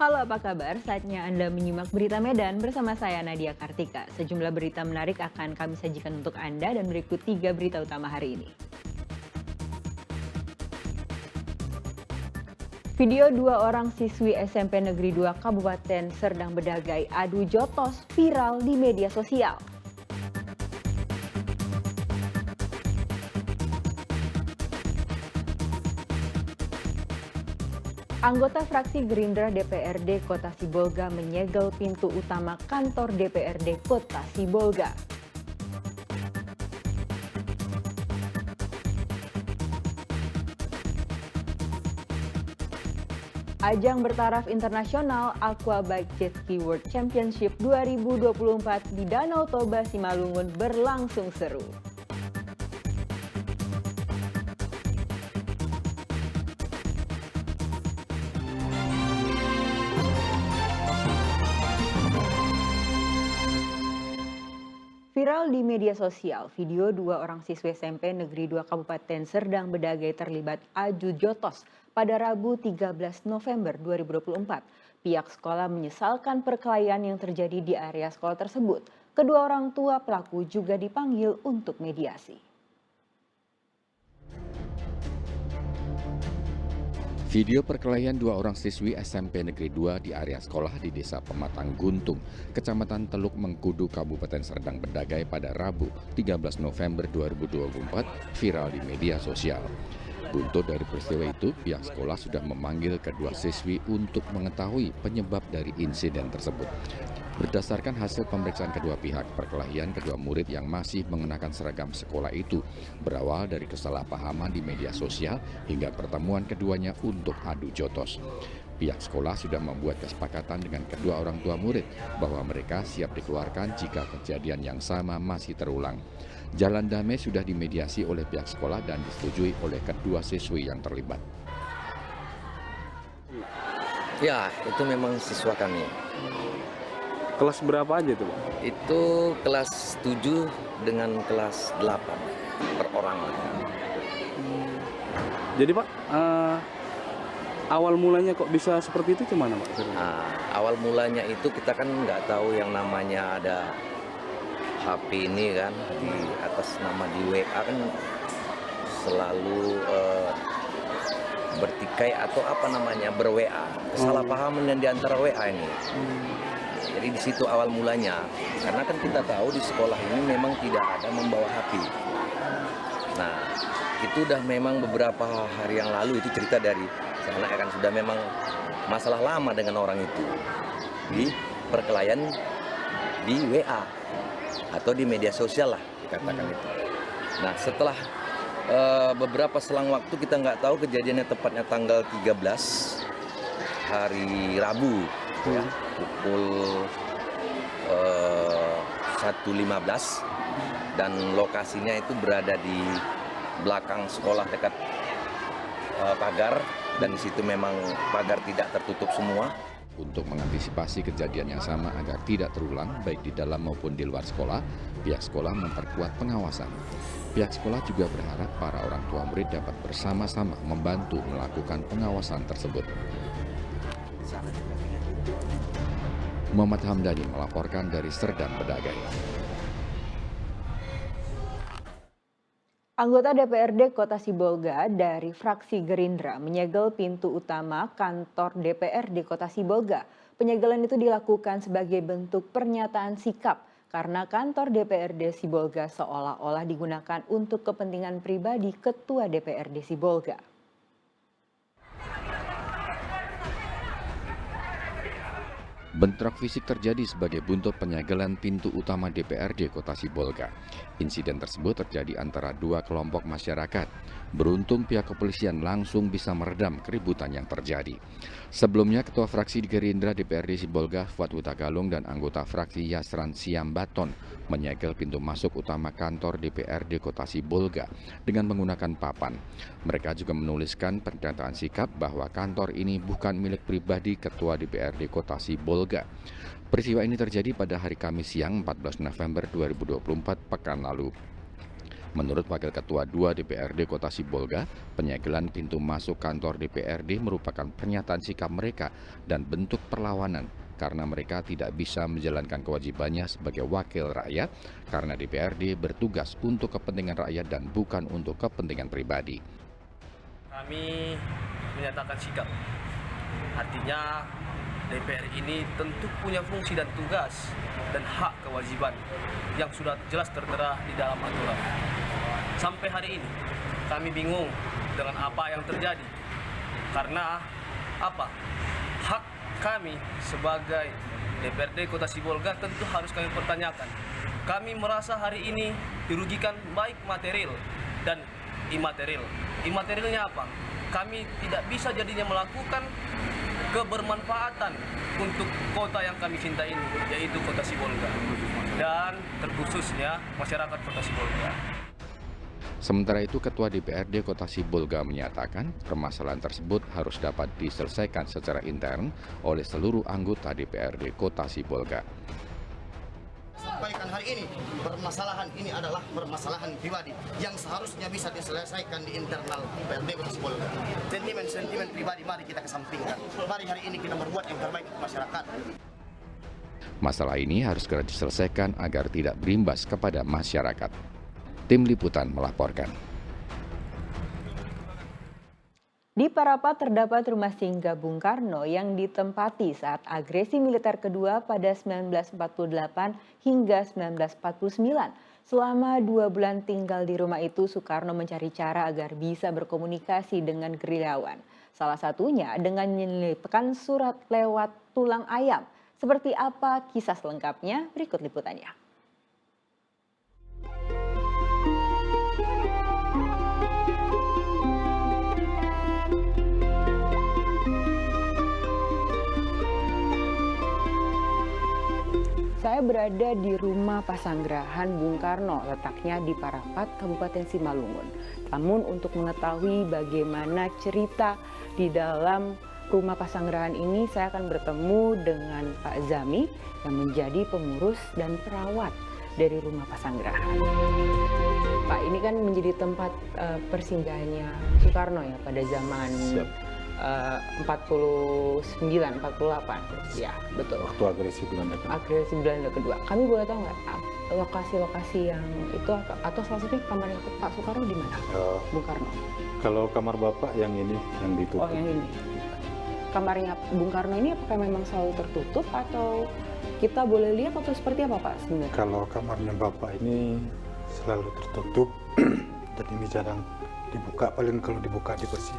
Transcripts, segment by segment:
Halo, apa kabar? Saatnya Anda menyimak berita Medan bersama saya Nadia Kartika. Sejumlah berita menarik akan kami sajikan untuk Anda dan berikut 3 berita utama hari ini. Video 2 orang siswi SMP Negeri 2 Kabupaten Serdang Bedagai adu jotos viral di media sosial. Anggota fraksi Gerindra DPRD Kota Sibolga menyegel pintu utama kantor DPRD Kota Sibolga. Ajang bertaraf internasional Aquabike Jet Ski World Championship 2024 di Danau Toba Simalungun berlangsung seru. Viral di media sosial, video 2 orang siswi SMP Negeri 2 Kabupaten Serdang Bedagai terlibat adu jotos pada Rabu 13 November 2024. Pihak sekolah menyesalkan perkelahian yang terjadi di area sekolah tersebut. Kedua orang tua pelaku juga dipanggil untuk mediasi. Video perkelahian 2 orang siswi SMP Negeri 2 di area sekolah di Desa Pematang Guntung, Kecamatan Teluk Mengkudu, Kabupaten Serdang Bedagai pada Rabu 13 November 2024 viral di media sosial. Buntut dari peristiwa itu, pihak sekolah sudah memanggil kedua siswi untuk mengetahui penyebab dari insiden tersebut. Berdasarkan hasil pemeriksaan kedua pihak, perkelahian kedua murid yang masih mengenakan seragam sekolah itu berawal dari kesalahpahaman di media sosial hingga pertemuan keduanya untuk adu jotos. Pihak sekolah sudah membuat kesepakatan dengan kedua orang tua murid bahwa mereka siap dikeluarkan jika kejadian yang sama masih terulang. Jalan damai sudah dimediasi oleh pihak sekolah dan disetujui oleh kedua siswi yang terlibat. Ya, itu memang siswa kami. Kelas berapa aja tuh, Pak? Itu kelas 7 dengan kelas 8 per orang. Jadi Pak, awal mulanya kok bisa seperti itu gimana Pak? Nah, awal mulanya itu kita kan nggak tahu yang namanya ada HP ini kan di atas nama di WA kan selalu bertikai atau apa namanya ber-WA. Kesalahpahaman yang di antara WA ini. Jadi di situ awal mulanya, karena kan kita tahu di sekolah ini memang tidak ada membawa HP. Nah, itu udah memang beberapa hari yang lalu itu cerita dari sana kan sudah memang masalah lama dengan orang itu di perkelahian di WA atau di media sosial lah dikatakan itu. Nah, setelah beberapa selang waktu kita nggak tahu kejadiannya tepatnya tanggal 13 hari Rabu ya, pukul 1.15 dan lokasinya itu berada di belakang sekolah dekat pagar dan di situ memang pagar tidak tertutup semua. Untuk mengantisipasi kejadian yang sama agar tidak terulang baik di dalam maupun di luar sekolah, pihak sekolah memperkuat pengawasan. Pihak sekolah juga berharap para orang tua murid dapat bersama-sama membantu melakukan pengawasan tersebut. Muhammad Hamdani melaporkan dari Serdang Bedagai. Anggota DPRD Kota Sibolga dari fraksi Gerindra menyegel pintu utama kantor DPRD Kota Sibolga. Penyegelan itu dilakukan sebagai bentuk pernyataan sikap karena kantor DPRD Sibolga seolah-olah digunakan untuk kepentingan pribadi Ketua DPRD Sibolga. Bentrok fisik terjadi sebagai buntut penyegelan pintu utama DPRD Kota Sibolga. Insiden tersebut terjadi antara dua kelompok masyarakat. Beruntung pihak kepolisian langsung bisa meredam keributan yang terjadi. Sebelumnya, Ketua Fraksi Gerindra DPRD Sibolga Fuad Hutagalung dan anggota fraksi Yasran Siambaton menyegel pintu masuk utama kantor DPRD Kota Sibolga dengan menggunakan papan. Mereka juga menuliskan pernyataan sikap bahwa kantor ini bukan milik pribadi Ketua DPRD Kota Sibolga. Peristiwa ini terjadi pada hari Kamis siang 14 November 2024 pekan lalu. Menurut Wakil Ketua 2 DPRD Kota Sibolga, penyegelan pintu masuk kantor DPRD merupakan pernyataan sikap mereka dan bentuk perlawanan karena mereka tidak bisa menjalankan kewajibannya sebagai wakil rakyat karena DPRD bertugas untuk kepentingan rakyat dan bukan untuk kepentingan pribadi. Kami menyatakan sikap, artinya DPR ini tentu punya fungsi dan tugas dan hak kewajiban yang sudah jelas tertera di dalam aturan. Sampai hari ini kami bingung dengan apa yang terjadi karena apa? Hak kami sebagai DPRD Kota Sibolga tentu harus kami pertanyakan. Kami merasa hari ini dirugikan baik material dan imaterial. Imaterialnya apa? Kami tidak bisa jadinya melakukan kebermanfaatan untuk kota yang kami cinta ini, yaitu Kota Sibolga dan terkhususnya masyarakat Kota Sibolga. Sementara itu, Ketua DPRD Kota Sibolga menyatakan permasalahan tersebut harus dapat diselesaikan secara intern oleh seluruh anggota DPRD Kota Sibolga. Sampaikan hari ini, permasalahan ini adalah permasalahan pribadi yang seharusnya bisa diselesaikan di internal DPRD Kota Sibolga. Sentimen-sentimen pribadi mari kita kesampingkan. Mari hari ini kita berbuat yang terbaik untuk masyarakat. Masalah ini harus segera diselesaikan agar tidak berimbas kepada masyarakat. Tim Liputan melaporkan. Di Parapat terdapat rumah singgah Bung Karno yang ditempati saat agresi militer kedua pada 1948 hingga 1949. Selama 2 bulan tinggal di rumah itu, Soekarno mencari cara agar bisa berkomunikasi dengan gerilyawan. Salah satunya dengan menyelipkan surat lewat tulang ayam. Seperti apa kisah selengkapnya? Berikut liputannya. Saya berada di rumah Pasanggerahan Bung Karno, letaknya di Parapat, Kabupaten Simalungun. Namun untuk mengetahui bagaimana cerita di dalam rumah Pasanggerahan ini, saya akan bertemu dengan Pak Zami yang menjadi pengurus dan perawat dari rumah Pasanggerahan. Pak, ini kan menjadi tempat persinggahannya Soekarno ya pada zaman 49, 48, ya betul. Waktu agresi Belanda kedua. Agresi Belanda kedua. Kami boleh tahu nggak lokasi-lokasi yang itu atau salah satunya kamarnya Pak Soekarno di mana? Bung Karno. Kalau kamar Bapak yang ini yang ditutup. Oh, yang ini. Kamarnya Bung Karno ini apakah memang selalu tertutup atau kita boleh lihat atau seperti apa Pak sebenarnya? Kalau kamarnya Bapak ini selalu tertutup dan ini jarang dibuka, paling kalau dibuka dibersih.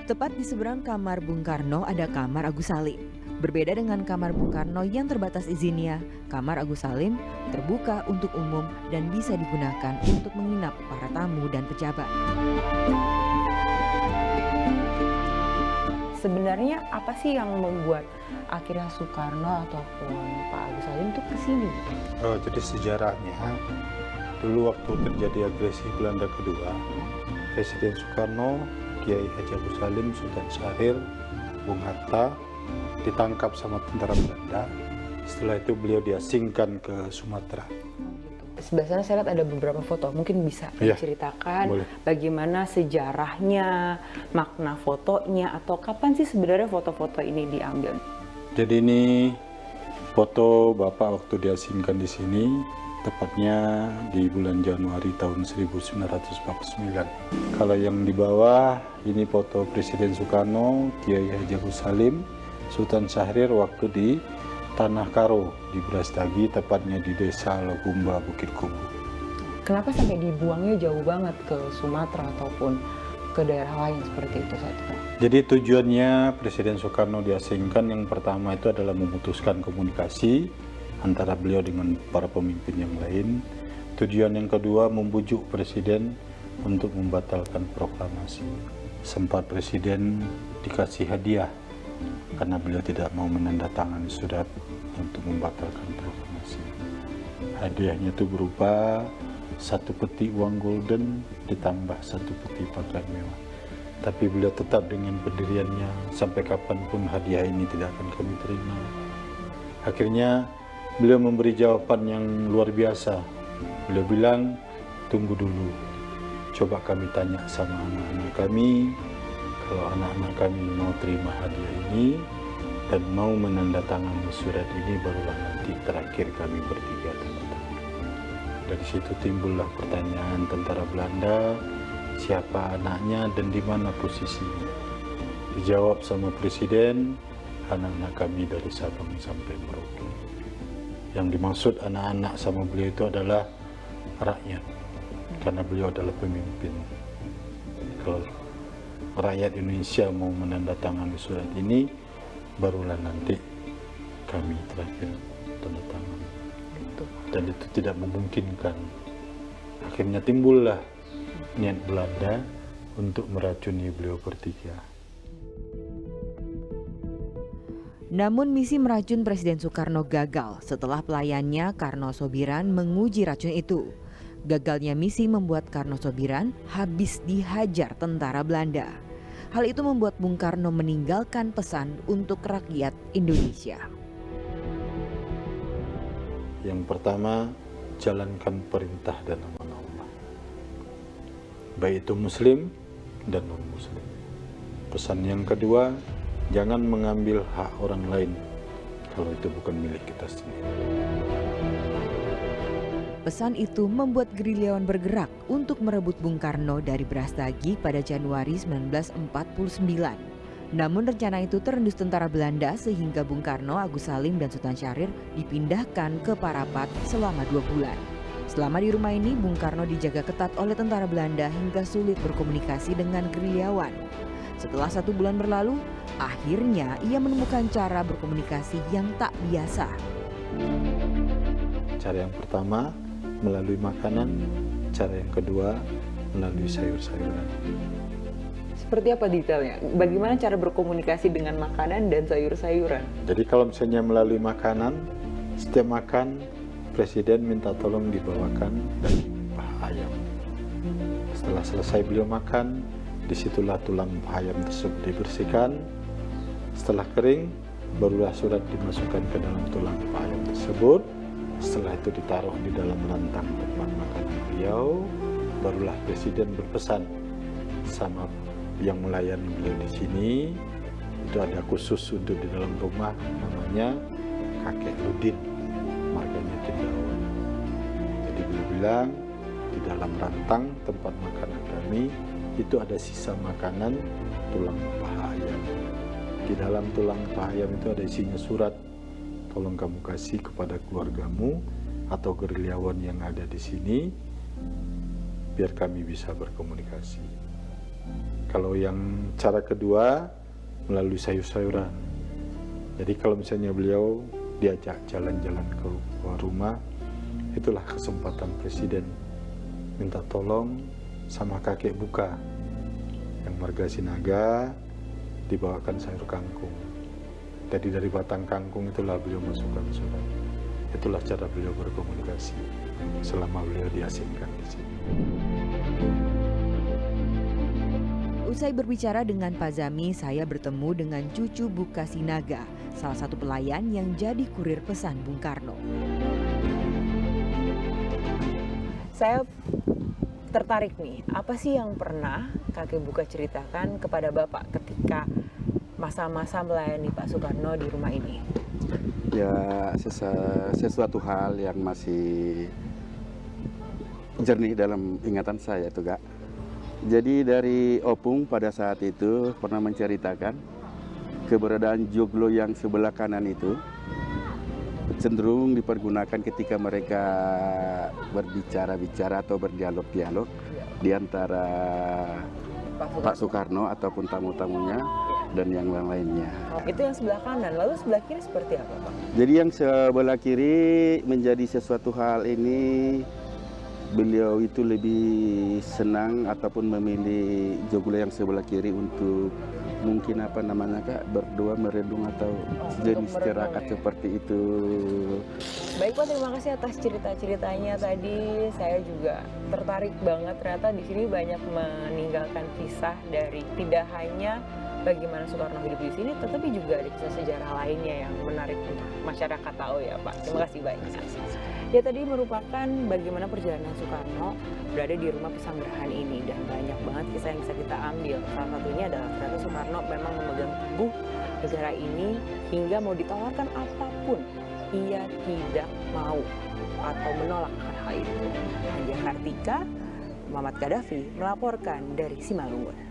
Tepat di seberang kamar Bung Karno ada kamar Agus Salim. Berbeda dengan kamar Bung Karno yang terbatas izinnya, kamar Agus Salim terbuka untuk umum dan bisa digunakan untuk menginap para tamu dan pejabat. Sebenarnya apa sih yang membuat akhirnya Soekarno ataupun Pak Agus Salim itu kesini? Jadi sejarahnya, dulu waktu terjadi agresi Belanda kedua, Presiden Soekarno, Kiai Haji Agus Salim, Sultan Syahrir, Bung Hatta ditangkap sama tentara Belanda. Setelah itu beliau diasingkan ke Sumatera. Sebelah sana saya lihat ada beberapa foto, mungkin bisa diceritakan bagaimana sejarahnya, makna fotonya, atau kapan sih sebenarnya foto-foto ini diambil? Jadi ini foto Bapak waktu diasingkan di sini, tepatnya di bulan Januari tahun 1949. Kalau yang di bawah ini foto Presiden Soekarno, Kiai Haji Agus Salim, Sultan Syahrir waktu di Tanah Karo di Brastagi, tepatnya di Desa Logumba, Bukit Kubu. Kenapa sampai dibuangnya jauh banget ke Sumatera ataupun ke daerah lain seperti itu saat itu? Jadi tujuannya Presiden Soekarno diasingkan yang pertama itu adalah memutuskan komunikasi antara beliau dengan para pemimpin yang lain. Tujuan yang kedua membujuk Presiden untuk membatalkan proklamasi. Sempat Presiden dikasih hadiah karena beliau tidak mau menandatangani surat untuk membatalkan proklamasi. Hadiahnya itu berupa 1 peti uang golden ditambah 1 peti pakaian mewah. Tapi beliau tetap dengan pendiriannya, sampai kapanpun hadiah ini tidak akan kami terima. Akhirnya beliau memberi jawaban yang luar biasa. Beliau bilang, tunggu dulu, coba kami tanya sama anak-anak kami, kalau anak-anak kami mau terima hadiah ini dan mau menandatangani surat ini, barulah nanti terakhir kami bertiga tanda tangan. Dari situ timbullah pertanyaan tentara Belanda, siapa anaknya dan di mana posisinya. Dijawab sama Presiden, anak-anak kami dari Sabang sampai Merauke. Yang dimaksud anak-anak sama beliau itu adalah rakyat, karena beliau adalah pemimpin. Kalau rakyat Indonesia mau menandatangani surat ini, barulah nanti kami terakhir tanda tangan. Dan itu tidak memungkinkan. Akhirnya timbullah niat Belanda untuk meracuni beliau bertiga. Namun misi meracun Presiden Soekarno gagal setelah pelayannya Karno Sobiran menguji racun itu. Gagalnya misi membuat Karno Sobiran habis dihajar tentara Belanda. Hal itu membuat Bung Karno meninggalkan pesan untuk rakyat Indonesia. Yang pertama, jalankan perintah dan amanah Allah, baik itu Muslim dan non-Muslim. Pesan yang kedua, jangan mengambil hak orang lain kalau itu bukan milik kita sendiri. Pesan itu membuat gerilyawan bergerak untuk merebut Bung Karno dari Brastagi pada Januari 1949. Namun rencana itu terendus tentara Belanda sehingga Bung Karno, Agus Salim, dan Sultan Syahrir dipindahkan ke Parapat selama 2 bulan. Selama di rumah ini, Bung Karno dijaga ketat oleh tentara Belanda hingga sulit berkomunikasi dengan gerilyawan. Setelah 1 bulan berlalu, akhirnya ia menemukan cara berkomunikasi yang tak biasa. Cara yang pertama melalui makanan, cara yang kedua melalui sayur-sayuran. Seperti apa detailnya? Bagaimana cara berkomunikasi dengan makanan dan sayur-sayuran? Jadi kalau misalnya melalui makanan, setiap makan Presiden minta tolong dibawakan daging paha ayam. Setelah selesai beliau makan, disitulah tulang paha ayam tersebut dibersihkan. Setelah kering, barulah surat dimasukkan ke dalam tulang paha ayam tersebut. Setelah itu ditaruh di dalam rantang tempat makan beliau, barulah Presiden berpesan sama yang melayani beliau di sini. Itu ada khusus untuk di dalam rumah, namanya Kakek Ludin, marganya Cendawan. Jadi beliau bilang, di dalam rantang tempat makanan kami itu ada sisa makanan tulang paha ayam. Di dalam tulang paha ayam itu ada isinya surat, tolong kamu kasih kepada keluargamu atau gerilyawan yang ada di sini biar kami bisa berkomunikasi. Kalau yang cara kedua melalui sayur-sayuran. Jadi kalau misalnya beliau diajak jalan-jalan ke rumah, itulah kesempatan Presiden minta tolong sama kakek Buka yang marga Sinaga, dibawakan sayur kangkung. Jadi dari batang kangkung itulah beliau masukkan surat. Itulah cara beliau berkomunikasi selama beliau diasingkan di sini. Usai berbicara dengan Pak Zami, saya bertemu dengan cucu Buka Sinaga, salah satu pelayan yang jadi kurir pesan Bung Karno. Saya tertarik nih, apa sih yang pernah kakek Buka ceritakan kepada Bapak ketika masa-masa melayani Pak Soekarno di rumah ini? Ya, sesuatu hal yang masih jernih dalam ingatan saya tuh, Kak. Jadi dari Opung pada saat itu pernah menceritakan keberadaan joglo yang sebelah kanan itu cenderung dipergunakan ketika mereka berbicara-bicara atau berdialog-dialog di antara Pak Soekarno ataupun tamu-tamunya dan yang lainnya. Itu yang sebelah kanan, lalu sebelah kiri seperti apa, Pak? Jadi yang sebelah kiri menjadi sesuatu hal ini beliau itu lebih senang ataupun memilih joglo yang sebelah kiri untuk mungkin apa namanya, Kak, berdua merenung atau jenis tirakat ya, seperti itu. Baik, Pak, terima kasih atas cerita-ceritanya tadi. Saya juga tertarik banget, ternyata di sini banyak meninggalkan kisah dari tidak hanya bagaimana Soekarno hidup di sini, tetapi juga ada kisah sejarah lainnya yang menarik untuk masyarakat tahu ya Pak. Terima kasih banyak. Ya tadi merupakan bagaimana perjalanan Soekarno berada di rumah pesanggerahan ini, dan banyak banget kisah yang bisa kita ambil. Salah satunya adalah ternyata Soekarno memang memegang teguh negara ini hingga mau ditawarkan apapun, ia tidak mau atau menolak akan hal itu. Nadia Kartika, Muhammad Gaddafi melaporkan dari Simalungun.